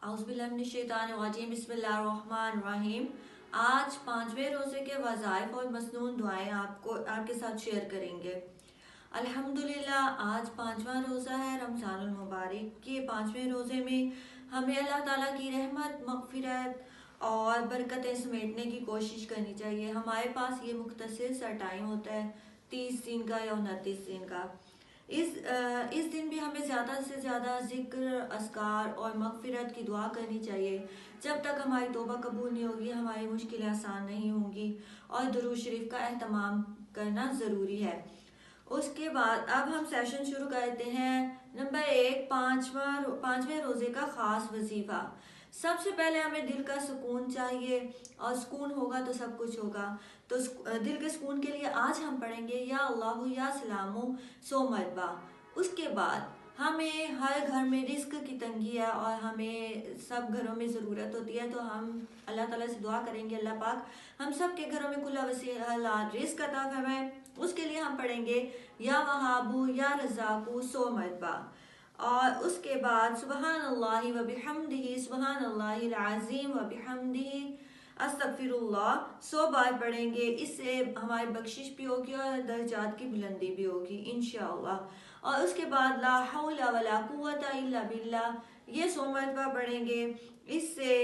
औज़ुबिल्लाहिमिनश्शैतानिर्रजीम बिस्मिल्लाहिर्रहमानिर्रहीम। आज 5वें रोज़े के वज़ाइफ और मसनून दुआएं आपके साथ शेयर करेंगे। अल्हम्दुलिल्लाह आज 5वां रोज़ा है रमज़ानुल मुबारक के 5वें रोज़े में हमें अल्लाह ताला की रहमत, मग़फ़िरत और बरकतें समेटने की कोशिश करनी चाहिए। हमारे पास ये मुख्तसर सा टाइम होता है 30 दिन का या 29 दिन का। इस दिन भी हमें ज़्यादा से ज़्यादा ज़िक्र, अस्कार और मग़फ़िरत की दुआ करनी चाहिए। जब तक हमारी तौबा कबूल नहीं होगी हमारी मुश्किलें आसान नहीं होंगी और दुरूद शरीफ का एहतमाम करना ज़रूरी है। उसके बाद अब हम सेशन शुरू करते हैं। नंबर 1, 5वें रोज़े का ख़ास वजीफ़ा। सबसे पहले हमें दिल का सुकून चाहिए और सुकून होगा तो सब कुछ होगा। तो दिल के सुकून के लिए आज हम पढ़ेंगे या अल्लाहु या सलामु 100 मरतबा। उसके बाद हमें हर घर में रिस्क की तंगी है और हमें सब घरों में ज़रूरत होती है, तो हम अल्लाह ताला से दुआ करेंगे अल्लाह पाक हम सब के घरों में कुल्ला वसी हलाल रिस्क अता फरमाए। उसके लिए हम पढ़ेंगे या वहाबू या रज़ाकू 100 मरतबा। और उसके बाद सुबहानल्लाहि व बिहम्दिही सुबहानल्लाहिल अज़ीम व बिहम्दिही अस्तगफिरुल्लाह 100 बार पढ़ेंगे। इससे हमारी बख्शिश भी होगी और दर्जात की बुलंदी भी होगी इंशाअल्लाह। और उसके बाद ला हौला वला कुव्वता इल्ला बिल्लाह ये 100 मरतबा पढ़ेंगे। इससे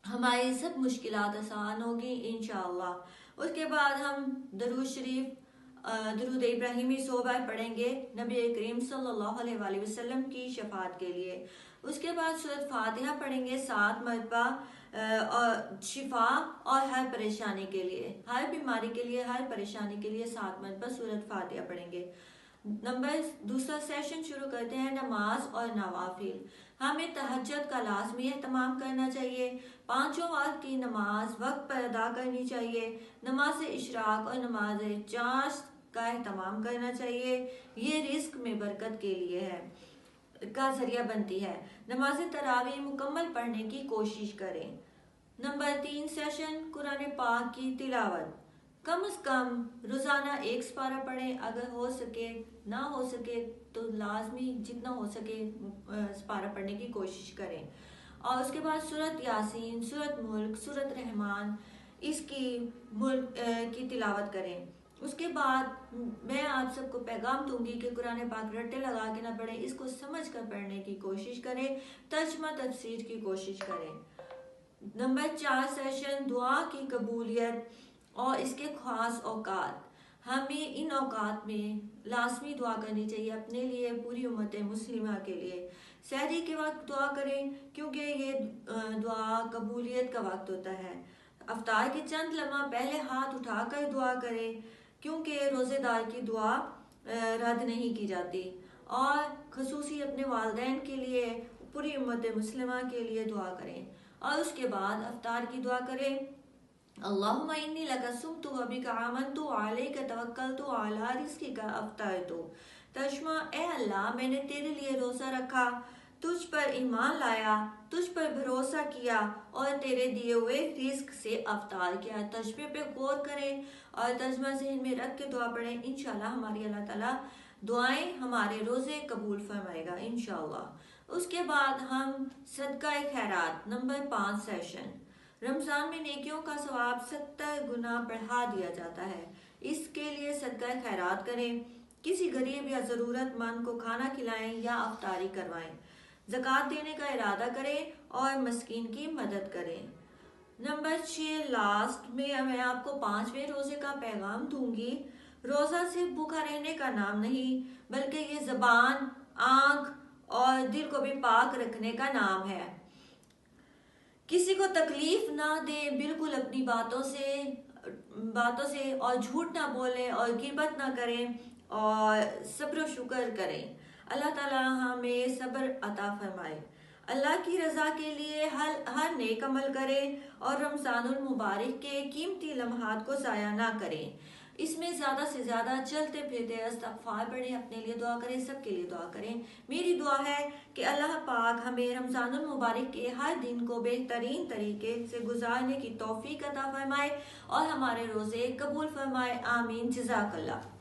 हमारी सब मुश्किलात आसान होगी इंशाअल्लाह। उसके बाद हम दरूद शरीफ दरूद इब्राहिमी 100 बार पढ़ेंगे नबी करीम सल्लल्लाहु अलैहि वसल्लम की शफात के लिए। उसके बाद सूरत फातिहा पढ़ेंगे 7 मरतबा और शिफा और हर परेशानी के लिए, हर बीमारी के लिए, हर परेशानी के लिए 7 मरतबा सूरत फातिहा पढ़ेंगे। दूसरा सेशन शुरू करते हैं नमाज और नवाफिल। हमें तहज्जुद का लाजमी एहतमाम करना चाहिए। 5 वक्त की नमाज वक्त पर अदा करनी चाहिए। नमाज इशराक और नमाज चाश का एहतमाम करना चाहिए। ये रिस्क में बरकत के लिए है का जरिया बनती है। नमाज तरावी मुकम्मल पढ़ने की कोशिश करें। नंबर 3 सेशन कुरान पाक की तिलावत। कम से कम रोज़ाना 1 सपारा पढ़ें। अगर हो सके ना हो सके तो लाजमी जितना हो सके सपारा पढ़ने की कोशिश करें। और उसके बाद सूरत यासीन, सूरत मुल्क, सूरत रहमान इसकी की तिलावत करें। उसके बाद मैं आप सबको पैगाम दूंगी कि कुरान पाक रट्टे लगा के ना पढ़ें, इसको समझ कर पढ़ने की कोशिश करें, तर्जमा तफसीर की कोशिश करें। नंबर 4 सेशन दुआ की कबूलियत और इसके ख़ास औकात। हमें इन औकात में लाजमी दुआ करनी चाहिए अपने लिए, पूरी उम्मत मुस्लिमा के लिए। सहरी के वक्त दुआ करें क्योंकि ये दुआ कबूलियत का वक्त होता है। अफ्तार के चंद लम्हा पहले हाथ उठाकर दुआ करें क्योंकि रोज़ेदार की दुआ रद्द नहीं की जाती। और खसूसी अपने वालिदैन के लिए, पूरी उम्मत मुस्लिमा के लिए दुआ करें। और उसके बाद अफ्तार की दुआ करें अल्लाहुम्मा इन्नी लका सुम्तु व बिका आमनतु व अलैका तवक्कलतु व अला रिज़्क़िका अफ़्तरतु। तर्जुमा, ए अल्लाह मैंने तेरे लिए रोज़ा रखा, तुझ पर ईमान लाया, तुझ पर भरोसा किया और तेरे दिए हुए रिस्क से अफ्तार किया। तर्जुमे पे गौर करें और तर्जुमा ज़हन में रख के दुआ पढ़ें। इंशाअल्लाह हमारी अल्लाह ताला दुआएं हमारे रोज़े कबूल फरमाएगा इंशाअल्लाह। उसके बाद हम सदका खैरात नंबर 5 सेशन। रमज़ान में नेकियों का सवाब 70 गुना बढ़ा दिया जाता है। इसके लिए सदका खैरात करें, किसी गरीब या ज़रूरतमंद को खाना खिलाएं या अफ्तारी करवाएं, ज़कात देने का इरादा करें और मस्कीन की मदद करें। नंबर 6 लास्ट में मैं आपको 5वें रोज़े का पैगाम दूंगी। रोज़ा सिर्फ भूखा रहने का नाम नहीं बल्कि ये ज़बान, आँख और दिल को भी पाक रखने का नाम है। किसी को तकलीफ ना दे, बिल्कुल अपनी बातों से और झूठ ना बोलें और गिबत ना करें और सब्र शुक्र करें। अल्लाह ताला हमें सब्र अता फरमाए। अल्लाह की रज़ा के लिए हर नेक अमल करें और रमज़ानुल मुबारक के कीमती लम्हात को ज़ाया ना करें। इसमें ज़्यादा से ज़्यादा चलते फिरते इस्तग़फ़ार पढ़ें, अपने लिए दुआ करें, सबके लिए दुआ करें। मेरी दुआ है कि अल्लाह पाक हमें रमज़ानुल मुबारक के हर दिन को बेहतरीन तरीके से गुजारने की तौफ़ीक अता फरमाए और हमारे रोज़े कबूल फरमाए। आमीन। जज़ाकल्लाह।